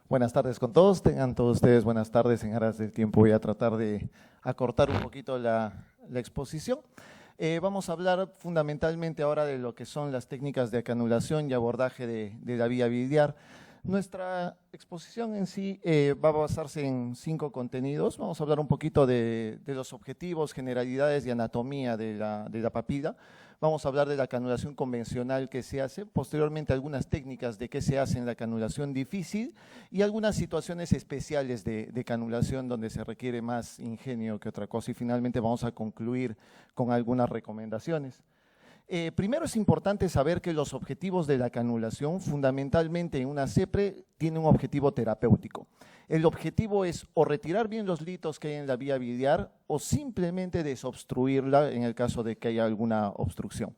Buenas tardes con todos, tengan todos ustedes buenas tardes. En aras del tiempo voy a tratar de acortar un poquito la exposición. Vamos a hablar fundamentalmente ahora de lo que son las técnicas de acanulación y abordaje de la vía biliar. Nuestra exposición en sí va a basarse en 5 contenidos. Vamos a hablar un poquito de los objetivos, generalidades y anatomía de la papila. Vamos a hablar de la canulación convencional que se hace, posteriormente algunas técnicas de qué se hace en la canulación difícil y algunas situaciones especiales de canulación donde se requiere más ingenio que otra cosa, y finalmente vamos a concluir con algunas recomendaciones. Primero es importante saber que los objetivos de la canulación, fundamentalmente en una CEPRE, tienen un objetivo terapéutico. El objetivo es o retirar bien los litos que hay en la vía biliar o simplemente desobstruirla en el caso de que haya alguna obstrucción.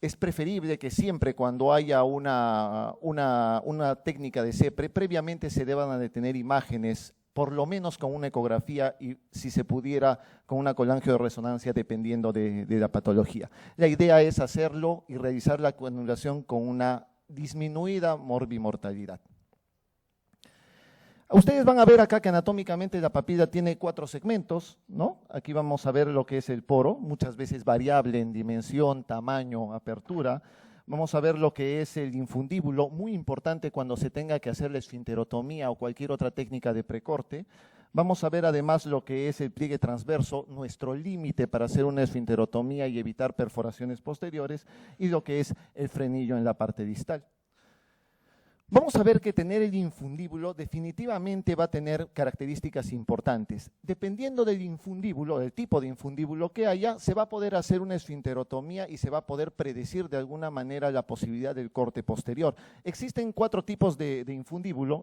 Es preferible que siempre cuando haya una técnica de CEPRE, previamente se deban de tener imágenes, por lo menos con una ecografía y si se pudiera con una colangioresonancia dependiendo de la patología. La idea es hacerlo y realizar la canulación con una disminuida morbimortalidad. Ustedes van a ver acá que anatómicamente la papila tiene 4 segmentos, ¿no? Aquí vamos a ver lo que es el poro, muchas veces variable en dimensión, tamaño, apertura. Vamos a ver lo que es el infundíbulo, muy importante cuando se tenga que hacer la esfinterotomía o cualquier otra técnica de precorte. Vamos a ver además lo que es el pliegue transverso, nuestro límite para hacer una esfinterotomía y evitar perforaciones posteriores, y lo que es el frenillo en la parte distal. Vamos a ver que tener el infundíbulo definitivamente va a tener características importantes. Dependiendo del infundíbulo, del tipo de infundíbulo que haya, se va a poder hacer una esfinterotomía y se va a poder predecir de alguna manera la posibilidad del corte posterior. Existen 4 tipos de infundíbulo,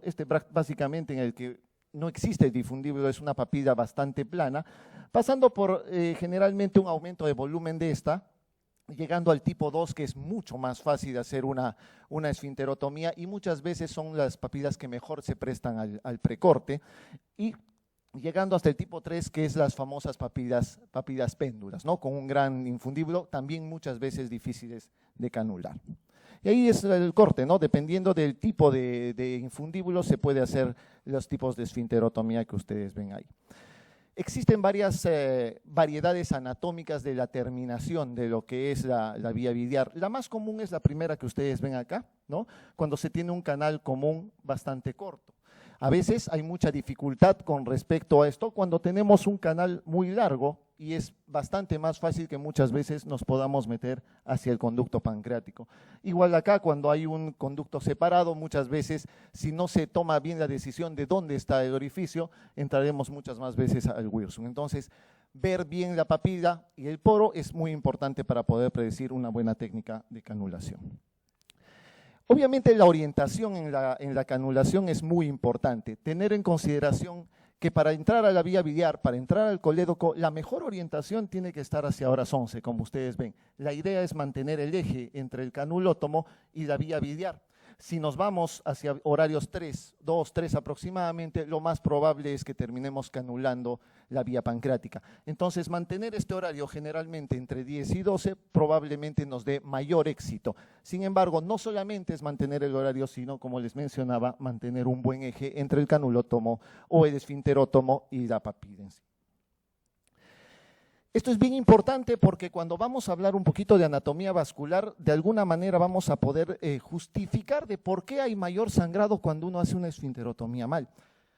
básicamente en el que no existe el infundíbulo, es una papila bastante plana, pasando por generalmente un aumento de volumen de esta, llegando al tipo 2, que es mucho más fácil de hacer una esfinterotomía y muchas veces son las papilas que mejor se prestan al precorte, y llegando hasta el tipo 3, que es las famosas papilas péndulas, ¿no? Con un gran infundíbulo, también muchas veces difíciles de canular. Y ahí es el corte, ¿no? Dependiendo del tipo de infundíbulo se puede hacer los tipos de esfinterotomía que ustedes ven ahí. Existen varias variedades anatómicas de la terminación de lo que es la vía biliar. La más común es la primera que ustedes ven acá, ¿no? Cuando se tiene un canal común bastante corto. A veces hay mucha dificultad con respecto a esto cuando tenemos un canal muy largo y es bastante más fácil que muchas veces nos podamos meter hacia el conducto pancreático. Igual acá, cuando hay un conducto separado, muchas veces, si no se toma bien la decisión de dónde está el orificio, entraremos muchas más veces al Wilson. Entonces, ver bien la papila y el poro es muy importante para poder predecir una buena técnica de canulación. Obviamente la orientación en la canulación es muy importante. Tener en consideración que para entrar a la vía biliar, para entrar al colédoco, la mejor orientación tiene que estar hacia horas 11, como ustedes ven. La idea es mantener el eje entre el canulótomo y la vía biliar. Si nos vamos hacia horarios 2, 3 aproximadamente, lo más probable es que terminemos canulando la vía pancreática. Entonces, mantener este horario generalmente entre 10 y 12 probablemente nos dé mayor éxito. Sin embargo, no solamente es mantener el horario, sino, como les mencionaba, mantener un buen eje entre el canulótomo o el esfinterótomo y la papila en sí. Esto es bien importante porque cuando vamos a hablar un poquito de anatomía vascular, de alguna manera vamos a poder justificar de por qué hay mayor sangrado cuando uno hace una esfinterotomía mal.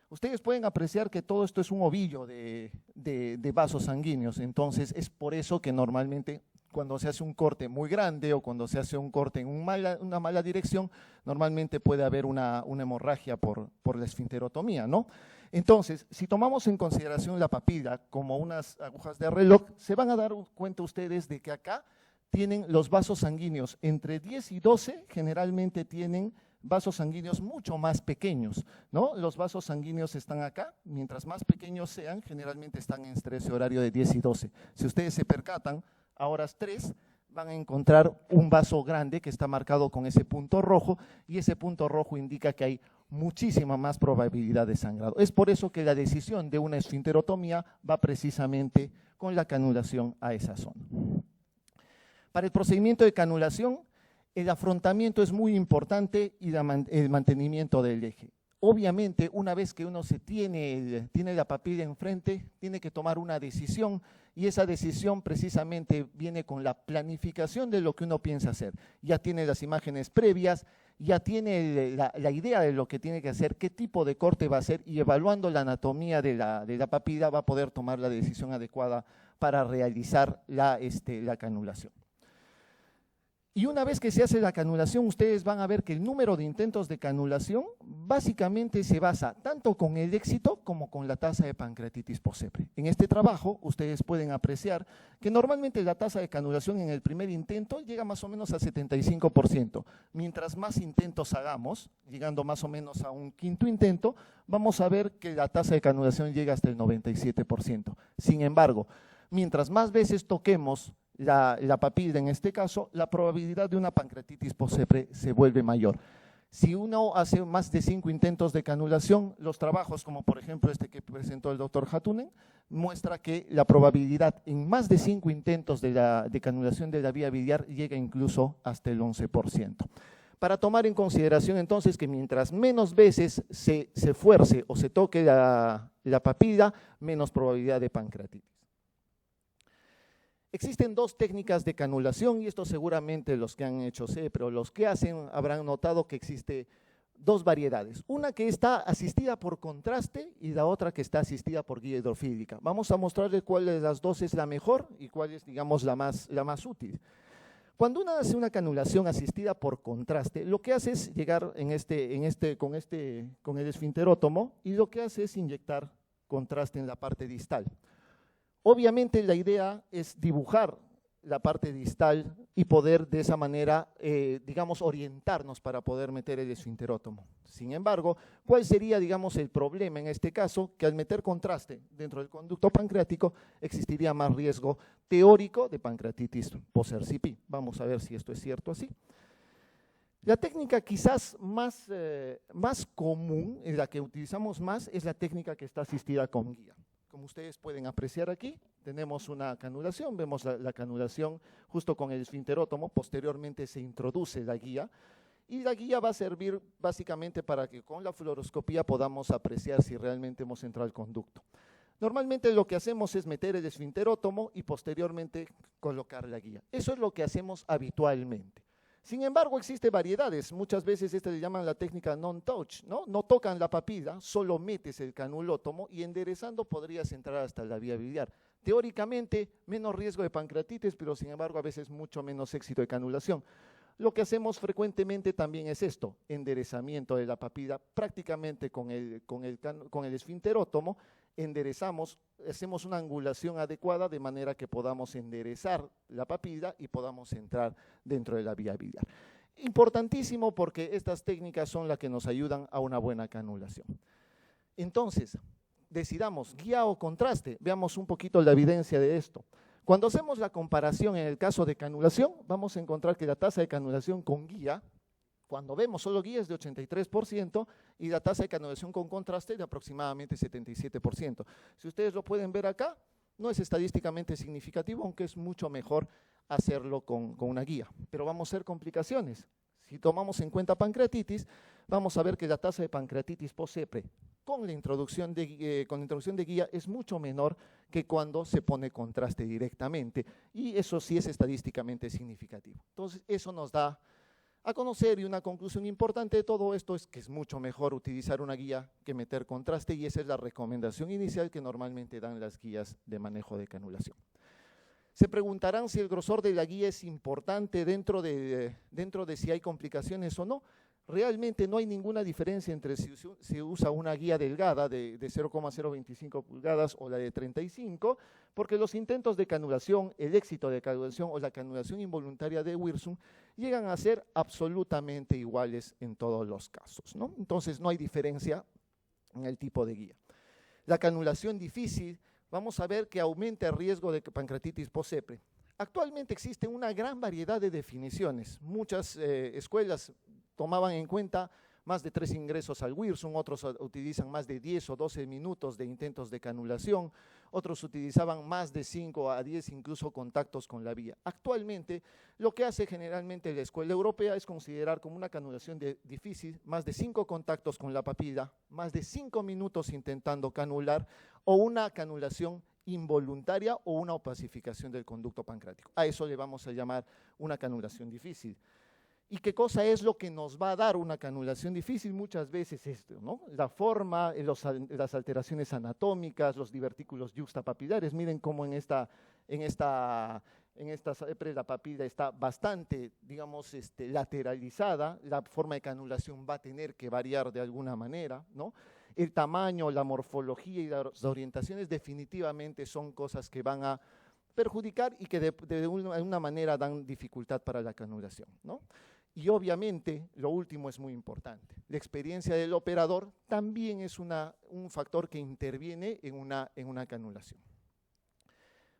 Ustedes pueden apreciar que todo esto es un ovillo de vasos sanguíneos, entonces es por eso que normalmente cuando se hace un corte muy grande o cuando se hace un corte en una mala dirección, normalmente puede haber una hemorragia por la esfinterotomía, ¿no? Entonces, si tomamos en consideración la papila como unas agujas de reloj, se van a dar cuenta ustedes de que acá tienen los vasos sanguíneos entre 10 y 12, generalmente tienen vasos sanguíneos mucho más pequeños, ¿no? Los vasos sanguíneos están acá, mientras más pequeños sean, generalmente están en ese horario de 10 y 12. Si ustedes se percatan, a horas 3 van a encontrar un vaso grande que está marcado con ese punto rojo, y ese punto rojo indica que hay muchísima más probabilidad de sangrado. Es por eso que la decisión de una esfinterotomía va precisamente con la canulación a esa zona. Para el procedimiento de canulación, el afrontamiento es muy importante y el mantenimiento del eje. Obviamente, una vez que uno tiene la papilla enfrente, tiene que tomar una decisión, y esa decisión precisamente viene con la planificación de lo que uno piensa hacer. Ya tiene las imágenes previas, ya tiene la idea de lo que tiene que hacer, qué tipo de corte va a hacer, y evaluando la anatomía de la papilla va a poder tomar la decisión adecuada para realizar la canulación. Y una vez que se hace la canulación, ustedes van a ver que el número de intentos de canulación básicamente se basa tanto con el éxito como con la tasa de pancreatitis posepre. En este trabajo, ustedes pueden apreciar que normalmente la tasa de canulación en el primer intento llega más o menos al 75%. Mientras más intentos hagamos, llegando más o menos a un quinto intento, vamos a ver que la tasa de canulación llega hasta el 97%. Sin embargo, mientras más veces toquemos la papilla, en este caso, la probabilidad de una pancreatitis posepre se vuelve mayor. Si uno hace más de 5 intentos de canulación, los trabajos, como por ejemplo este que presentó el doctor Hatunen, muestra que la probabilidad en más de 5 intentos de canulación de la vía biliar llega incluso hasta el 11%. Para tomar en consideración entonces que mientras menos veces se fuerce o se toque la papilla, menos probabilidad de pancreatitis. Existen dos técnicas de canulación, y esto seguramente los que han hecho CEPRE o los que hacen habrán notado que existe dos variedades. Una que está asistida por contraste y la otra que está asistida por guía hidrofílica. Vamos a mostrarles cuál de las dos es la mejor y cuál es, digamos, la más útil. Cuando uno hace una canulación asistida por contraste, lo que hace es llegar con el esfinterótomo, y lo que hace es inyectar contraste en la parte distal. Obviamente la idea es dibujar la parte distal y poder de esa manera, digamos, orientarnos para poder meter el esfinterótomo. Sin embargo, ¿cuál sería, digamos, el problema en este caso? Que al meter contraste dentro del conducto pancreático existiría más riesgo teórico de pancreatitis post-RCP. Vamos a ver si esto es cierto así. La técnica quizás más común, en la que utilizamos más, es la técnica que está asistida con guía. Como ustedes pueden apreciar aquí, tenemos una canulación, vemos la canulación justo con el esfinterótomo, posteriormente se introduce la guía, y la guía va a servir básicamente para que con la fluoroscopía podamos apreciar si realmente hemos entrado al conducto. Normalmente lo que hacemos es meter el esfinterótomo y posteriormente colocar la guía. Eso es lo que hacemos habitualmente. Sin embargo, existen variedades. Muchas veces le llaman la técnica non-touch, ¿no? No tocan la papilla, solo metes el canulótomo y enderezando podrías entrar hasta la vía biliar. Teóricamente, menos riesgo de pancreatitis, pero sin embargo a veces mucho menos éxito de canulación. Lo que hacemos frecuentemente también es esto, enderezamiento de la papilla, prácticamente con el esfinterótomo, enderezamos, hacemos una angulación adecuada de manera que podamos enderezar la papilla y podamos entrar dentro de la vía biliar. Importantísimo porque estas técnicas son las que nos ayudan a una buena canulación. Entonces, decidamos guía o contraste, veamos un poquito la evidencia de esto. Cuando hacemos la comparación en el caso de canulación, vamos a encontrar que la tasa de canulación con guía, cuando vemos solo guía, es de 83% y la tasa de canulación con contraste de aproximadamente 77%. Si ustedes lo pueden ver acá, no es estadísticamente significativo, aunque es mucho mejor hacerlo con una guía. Pero vamos a ver complicaciones. Si tomamos en cuenta pancreatitis, vamos a ver que la tasa de pancreatitis post-CEPRE con la introducción de guía es mucho menor que cuando se pone contraste directamente, y eso sí es estadísticamente significativo. Entonces, eso nos da a conocer, y una conclusión importante de todo esto es que es mucho mejor utilizar una guía que meter contraste, y esa es la recomendación inicial que normalmente dan las guías de manejo de canulación. Se preguntarán si el grosor de la guía es importante dentro de si hay complicaciones o no. Realmente no hay ninguna diferencia entre si se usa una guía delgada de 0,025 pulgadas o la de 35, porque los intentos de canulación, el éxito de canulación o la canulación involuntaria de Wirsum llegan a ser absolutamente iguales en todos los casos, ¿no? Entonces no hay diferencia en el tipo de guía. La canulación difícil, vamos a ver que aumenta el riesgo de pancreatitis post-CEPRE. Actualmente existe una gran variedad de definiciones. Muchas escuelas tomaban en cuenta más de 3 ingresos al Wirsung, otros utilizan más de 10 o 12 minutos de intentos de canulación, otros utilizaban más de 5 a 10 incluso contactos con la vía. Actualmente, lo que hace generalmente la escuela europea es considerar como una canulación difícil más de 5 contactos con la papila, más de 5 minutos intentando canular o una canulación involuntaria o una opacificación del conducto pancreático. A eso le vamos a llamar una canulación difícil. ¿Y qué cosa es lo que nos va a dar una canulación difícil? Muchas veces esto, ¿no? La forma, las alteraciones anatómicas, los divertículos yuxtapapilares. Miren cómo en esta la papila está bastante, digamos, lateralizada. La forma de canulación va a tener que variar de alguna manera, ¿no? El tamaño, la morfología y las orientaciones definitivamente son cosas que van a perjudicar y que de una manera dan dificultad para la canulación, ¿no? Y obviamente, lo último es muy importante. La experiencia del operador también es un factor que interviene en una canulación.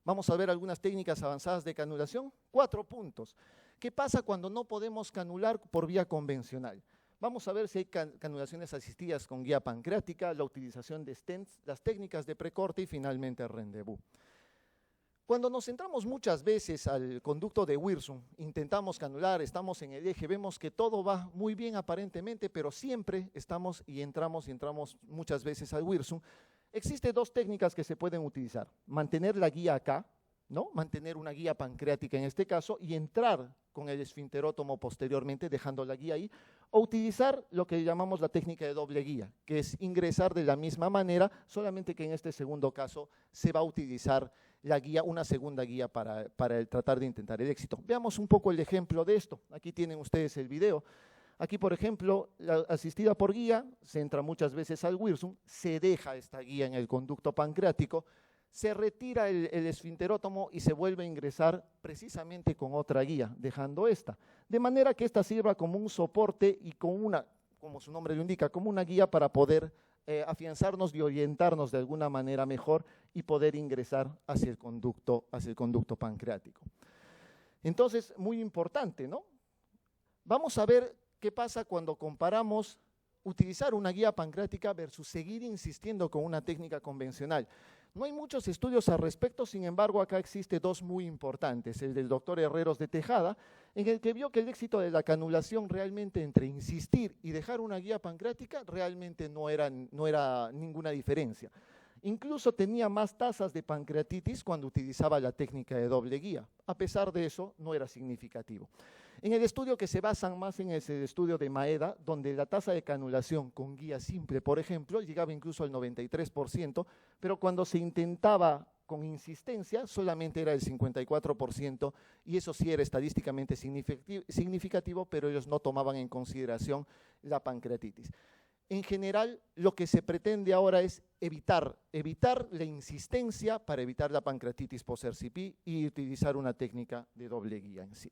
Vamos a ver algunas técnicas avanzadas de canulación. 4 puntos. ¿Qué pasa cuando no podemos canular por vía convencional? Vamos a ver si hay canulaciones asistidas con guía pancreática, la utilización de stents, las técnicas de precorte y finalmente el rendezvous. Cuando nos centramos muchas veces al conducto de Wirsung, intentamos canular, estamos en el eje, vemos que todo va muy bien aparentemente, pero siempre estamos y entramos muchas veces al Wirsung. Existen 2 técnicas que se pueden utilizar: mantener la guía acá, ¿no? Mantener una guía pancreática en este caso y entrar con el esfinterótomo posteriormente dejando la guía ahí, o utilizar lo que llamamos la técnica de doble guía, que es ingresar de la misma manera, solamente que en este segundo caso se va a utilizar la guía, una segunda guía para tratar de intentar el éxito. Veamos un poco el ejemplo de esto. Aquí tienen ustedes el video. Aquí, por ejemplo, la asistida por guía se entra muchas veces al Wirsung, se deja esta guía en el conducto pancreático, se retira el esfinterótomo y se vuelve a ingresar precisamente con otra guía, dejando esta. De manera que esta sirva como un soporte y como su nombre lo indica, como una guía para poder afianzarnos y orientarnos de alguna manera mejor y poder ingresar hacia el conducto pancreático. Entonces, muy importante, ¿no? Vamos a ver qué pasa cuando comparamos utilizar una guía pancreática versus seguir insistiendo con una técnica convencional. No hay muchos estudios al respecto, sin embargo, acá existe 2 muy importantes. El del doctor Herreros de Tejada, en el que vio que el éxito de la canulación realmente entre insistir y dejar una guía pancreática realmente no era ninguna diferencia. Incluso tenía más tasas de pancreatitis cuando utilizaba la técnica de doble guía. A pesar de eso, no era significativo. En el estudio que se basan más en ese estudio de Maeda, donde la tasa de canulación con guía simple, por ejemplo, llegaba incluso al 93%, pero cuando se intentaba con insistencia, solamente era el 54%, y eso sí era estadísticamente significativo, pero ellos no tomaban en consideración la pancreatitis. En general, lo que se pretende ahora es evitar la insistencia para evitar la pancreatitis post-RCP y utilizar una técnica de doble guía en sí.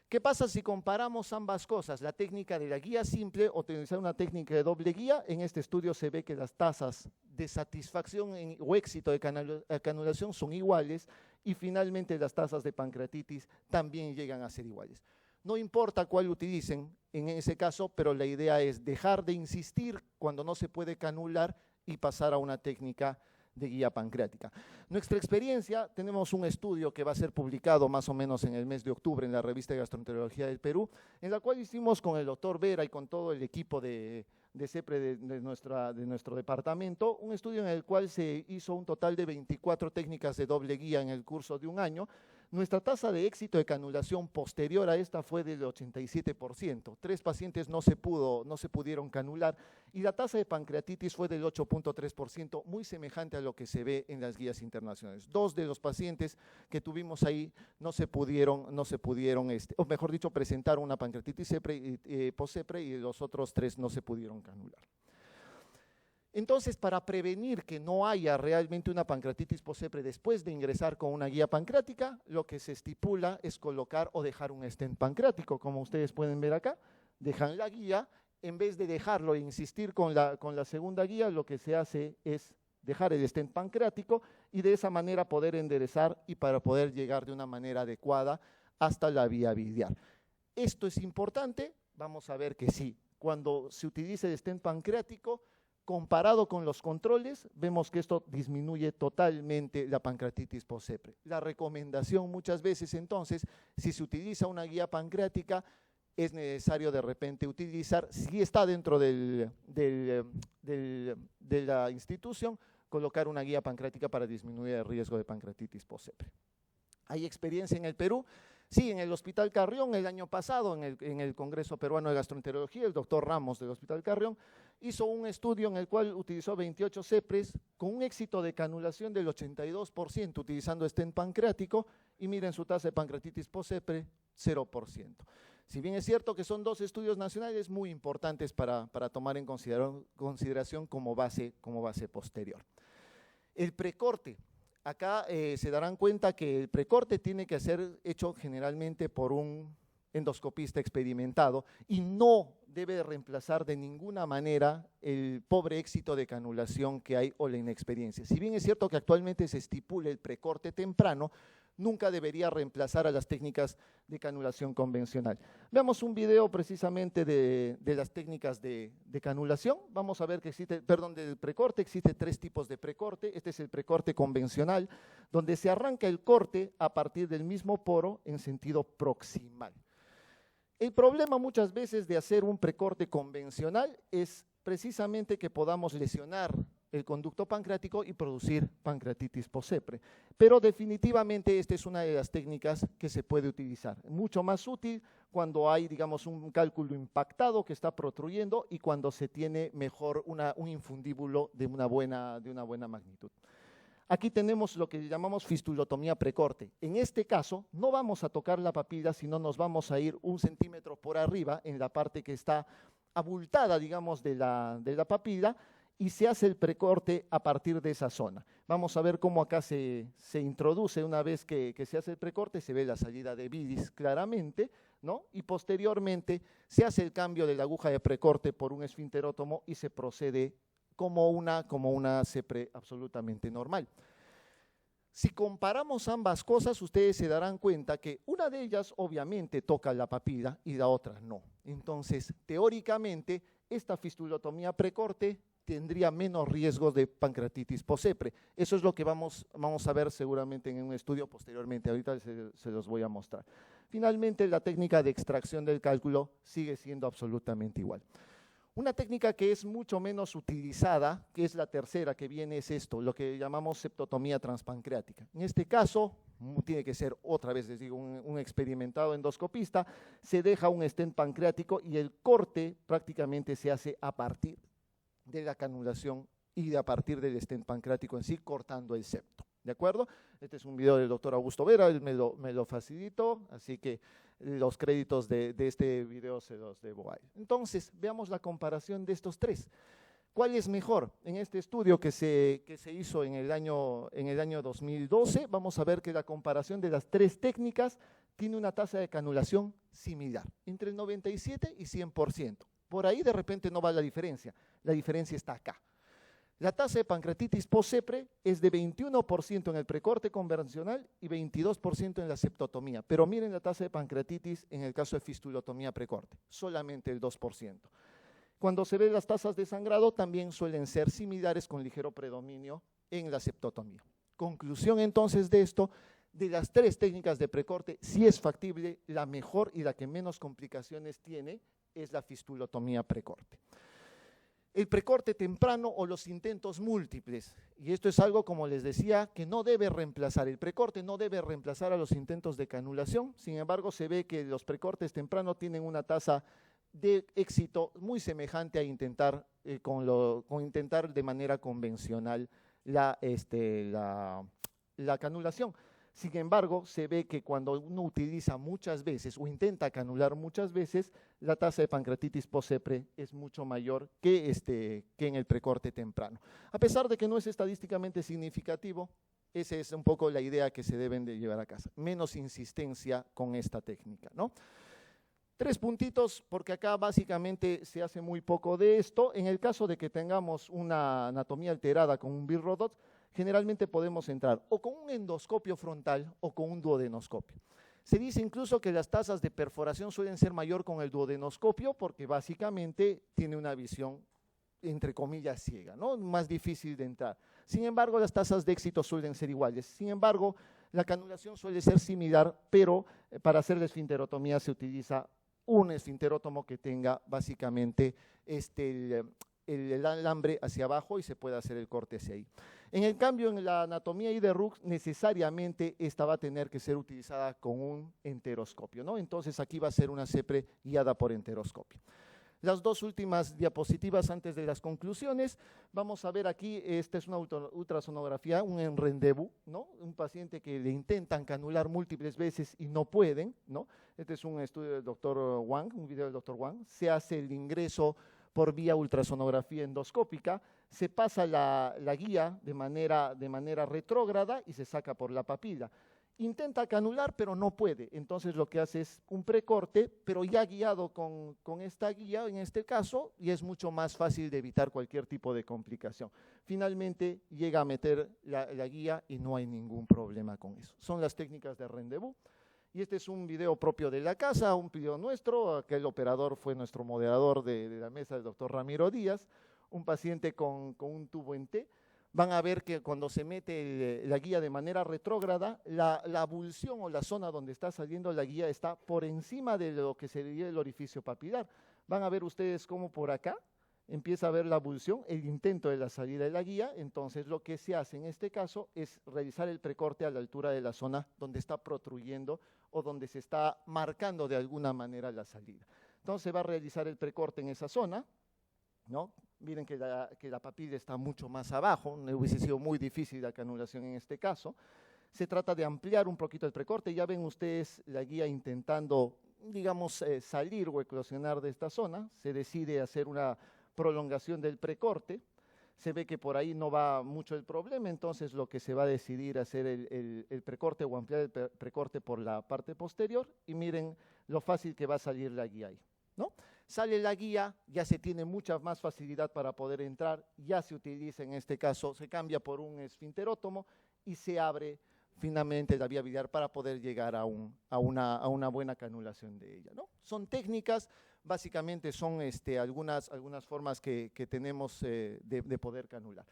¿Qué pasa si comparamos ambas cosas? La técnica de la guía simple o utilizar una técnica de doble guía. En este estudio se ve que las tasas de satisfacción o éxito de canulación son iguales y finalmente las tasas de pancreatitis también llegan a ser iguales. No importa cuál utilicen en ese caso, pero la idea es dejar de insistir cuando no se puede canular y pasar a una técnica de guía pancreática. Nuestra experiencia, tenemos un estudio que va a ser publicado más o menos en el mes de octubre en la revista de Gastroenterología del Perú, en la cual hicimos con el doctor Vera y con todo el equipo de CEPRE de nuestro departamento, un estudio en el cual se hizo un total de 24 técnicas de doble guía en el curso de un año. Nuestra tasa de éxito de canulación posterior a esta fue del 87%. 3 pacientes no se pudieron canular y la tasa de pancreatitis fue del 8.3%, muy semejante a lo que se ve en las guías internacionales. 2 de los pacientes que tuvimos ahí no se pudieron, o mejor dicho, presentaron una pancreatitis post-CEPRE y los otros 3 no se pudieron canular. Entonces, para prevenir que no haya realmente una pancreatitis post-CEPRE después de ingresar con una guía pancreática, lo que se estipula es colocar o dejar un stent pancreático, como ustedes pueden ver acá. Dejan la guía, en vez de dejarlo e insistir con la segunda guía, lo que se hace es dejar el stent pancreático y de esa manera poder enderezar y para poder llegar de una manera adecuada hasta la vía biliar. Esto es importante, vamos a ver que sí. cuando se utiliza el stent pancreático, comparado con los controles, vemos que esto disminuye totalmente la pancreatitis post-sepre. La recomendación muchas veces, entonces, si se utiliza una guía pancreática, es necesario de repente utilizar, si está dentro de la institución, colocar una guía pancreática para disminuir el riesgo de pancreatitis post-sepre. ¿Hay experiencia en el Perú? Sí, en el Hospital Carrión el año pasado, en el Congreso Peruano de Gastroenterología, el doctor Ramos del Hospital Carrión hizo un estudio en el cual utilizó 28 CEPRES con un éxito de canulación del 82% utilizando stent pancreático y miren su tasa de pancreatitis post-sepre, 0%. Si bien es cierto que son dos estudios nacionales muy importantes para tomar en consideración como base posterior. El precorte. Acá se darán cuenta que el precorte tiene que ser hecho generalmente por un endoscopista experimentado y no debe reemplazar de ninguna manera el pobre éxito de canulación que hay o la inexperiencia. Si bien es cierto que actualmente se estipula el precorte temprano, nunca debería reemplazar a las técnicas de canulación convencional. Veamos un video precisamente de las técnicas de canulación. Vamos a ver que del precorte, existe 3 tipos de precorte. Este es el precorte convencional, donde se arranca el corte a partir del mismo poro en sentido proximal. El problema muchas veces de hacer un precorte convencional es precisamente que podamos lesionar el conducto pancreático y producir pancreatitis post-sepre. Pero definitivamente esta es una de las técnicas que se puede utilizar. Mucho más útil cuando hay, digamos, un cálculo impactado que está protruyendo y cuando se tiene mejor un infundíbulo de una buena magnitud. Aquí tenemos lo que llamamos fistulotomía precorte. En este caso, no vamos a tocar la papila, sino nos vamos a ir 1 centímetro por arriba en la parte que está abultada, digamos, de la papila, y se hace el precorte a partir de esa zona. Vamos a ver cómo acá se introduce una vez que se hace el precorte, se ve la salida de bilis claramente, ¿no? Y posteriormente se hace el cambio de la aguja de precorte por un esfinterótomo y se procede como una CEPRE absolutamente normal. Si comparamos ambas cosas, ustedes se darán cuenta que una de ellas obviamente toca la papila y la otra no. Entonces, teóricamente, esta fistulotomía precorte tendría menos riesgo de pancreatitis post-sepre. Eso es lo que vamos a ver seguramente en un estudio posteriormente. Ahorita se los voy a mostrar. Finalmente, la técnica de extracción del cálculo sigue siendo absolutamente igual. Una técnica que es mucho menos utilizada, que es la tercera que viene, es esto, lo que llamamos septotomía transpancreática. En este caso, tiene que ser otra vez, les digo, un experimentado endoscopista, se deja un stent pancreático y el corte prácticamente se hace a partir de la canulación y a partir del stent pancreático en sí, cortando el septo. ¿De acuerdo? Este es un video del doctor Augusto Vera, él me lo facilitó, así que los créditos de este video se los debo a él. Entonces, veamos la comparación de estos 3. ¿Cuál es mejor? En este estudio que se hizo en el año 2012, vamos a ver que la comparación de las 3 técnicas tiene una tasa de canulación similar, entre el 97 y 100%. Por ahí de repente no va la diferencia está acá. La tasa de pancreatitis post-sepre es de 21% en el precorte convencional y 22% en la septotomía. Pero miren la tasa de pancreatitis en el caso de fistulotomía precorte, solamente el 2%. Cuando se ven las tasas de sangrado también suelen ser similares con ligero predominio en la septotomía. Conclusión entonces de esto, de las 3 técnicas de precorte, si es factible, la mejor y la que menos complicaciones tiene es la fistulotomía precorte. El precorte temprano o los intentos múltiples, y esto es algo, como les decía, que no debe reemplazar, el precorte no debe reemplazar a los intentos de canulación, sin embargo se ve que los precortes tempranos tienen una tasa de éxito muy semejante a intentar, intentar de manera convencional la canulación. Sin embargo, se ve que cuando uno utiliza muchas veces o intenta canular muchas veces, la tasa de pancreatitis post-sepre es mucho mayor que en el precorte temprano. A pesar de que no es estadísticamente significativo, esa es un poco la idea que se deben de llevar a casa. Menos insistencia con esta técnica, ¿no? 3 puntitos, porque acá básicamente se hace muy poco de esto. En el caso de que tengamos una anatomía alterada con un Bill-Rodot, generalmente podemos entrar o con un endoscopio frontal o con un duodenoscopio. Se dice incluso que las tasas de perforación suelen ser mayor con el duodenoscopio porque básicamente tiene una visión, entre comillas, ciega, ¿no? Más difícil de entrar. Sin embargo, las tasas de éxito suelen ser iguales. Sin embargo, la canulación suele ser similar, pero para hacer la esfinterotomía se utiliza un esfinterótomo que tenga básicamente el alambre hacia abajo y se puede hacer el corte hacia ahí. En el cambio, en la anatomía Iderux, necesariamente esta va a tener que ser utilizada con un enteroscopio, ¿no? Entonces aquí va a ser una CEPRE guiada por enteroscopio. Las dos últimas diapositivas antes de las conclusiones, vamos a ver aquí, esta es una ultrasonografía, un rendezvous, ¿no? Un paciente que le intentan canular múltiples veces y no pueden, ¿no? Este es un estudio del doctor Wang, un video del doctor Wang, se hace el ingreso por vía ultrasonografía endoscópica, se pasa la guía de manera retrógrada y se saca por la papila. Intenta canular, pero no puede. Entonces lo que hace es un precorte, pero ya guiado con esta guía, en este caso, y es mucho más fácil de evitar cualquier tipo de complicación. Finalmente llega a meter la guía y no hay ningún problema con eso. Son las técnicas de rendezvous. Y este es un video propio de la casa, un video nuestro. Aquel operador fue nuestro moderador de la mesa, el doctor Ramiro Díaz, un paciente con un tubo en T. Van a ver que cuando se mete la guía de manera retrógrada, la abulsión o la zona donde está saliendo la guía está por encima de lo que sería el orificio papilar. Van a ver ustedes cómo por acá empieza a ver la abulsión, el intento de la salida de la guía. Entonces lo que se hace en este caso es realizar el precorte a la altura de la zona donde está protruyendo o donde se está marcando de alguna manera la salida. Entonces se va a realizar el precorte en esa zona, ¿no? Miren que la papila está mucho más abajo, hubiese sido muy difícil la canulación en este caso. Se trata de ampliar un poquito el precorte, ya ven ustedes la guía intentando, digamos, salir o eclosionar de esta zona. Se decide hacer una prolongación del precorte, se ve que por ahí no va mucho el problema, entonces lo que se va a decidir hacer el precorte o ampliar el precorte por la parte posterior y miren lo fácil que va a salir la guía ahí, ¿no? Sale la guía, ya se tiene mucha más facilidad para poder entrar, ya se utiliza en este caso, se cambia por un esfinterótomo y se abre finalmente la vía biliar para poder llegar a una buena canulación de ella, ¿no? Son técnicas, básicamente son algunas formas que tenemos de poder canular.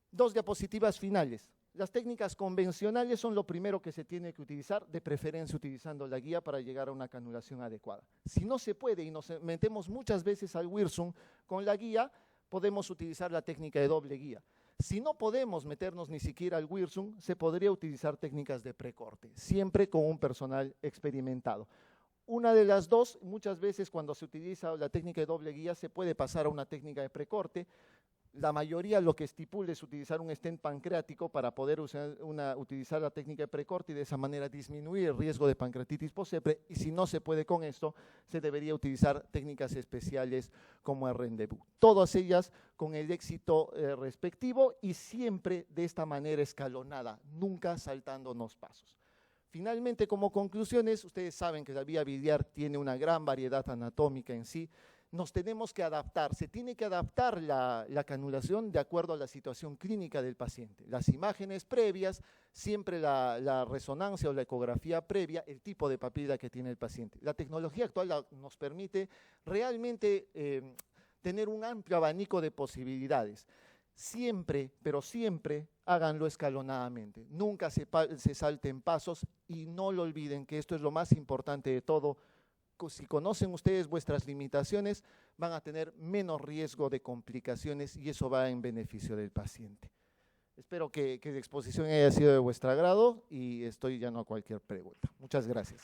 Dos diapositivas finales. Las técnicas convencionales son lo primero que se tiene que utilizar, de preferencia utilizando la guía para llegar a una canulación adecuada. Si no se puede y nos metemos muchas veces al Wirsung con la guía, podemos utilizar la técnica de doble guía. Si no podemos meternos ni siquiera al Wirsung, se podría utilizar técnicas de precorte, siempre con un personal experimentado. Una de las dos, muchas veces cuando se utiliza la técnica de doble guía, se puede pasar a una técnica de precorte. La mayoría lo que estipula es utilizar un stent pancreático para poder utilizar la técnica de precorte y de esa manera disminuir el riesgo de pancreatitis post-CEPRE, y si no se puede con esto, se debería utilizar técnicas especiales como el rendezvous. Todas ellas con el éxito respectivo y siempre de esta manera escalonada, nunca saltándonos pasos. Finalmente, como conclusiones, ustedes saben que la vía biliar tiene una gran variedad anatómica en sí. Nos tenemos que adaptar, se tiene que adaptar la canulación de acuerdo a la situación clínica del paciente. Las imágenes previas, siempre la resonancia o la ecografía previa, el tipo de papila que tiene el paciente. La tecnología actual nos permite realmente tener un amplio abanico de posibilidades. Siempre, pero siempre, háganlo escalonadamente. Nunca se salten pasos y no lo olviden que esto es lo más importante de todo. Si conocen ustedes vuestras limitaciones, van a tener menos riesgo de complicaciones y eso va en beneficio del paciente. Espero que la exposición haya sido de vuestro agrado y estoy ya no a cualquier pregunta. Muchas gracias.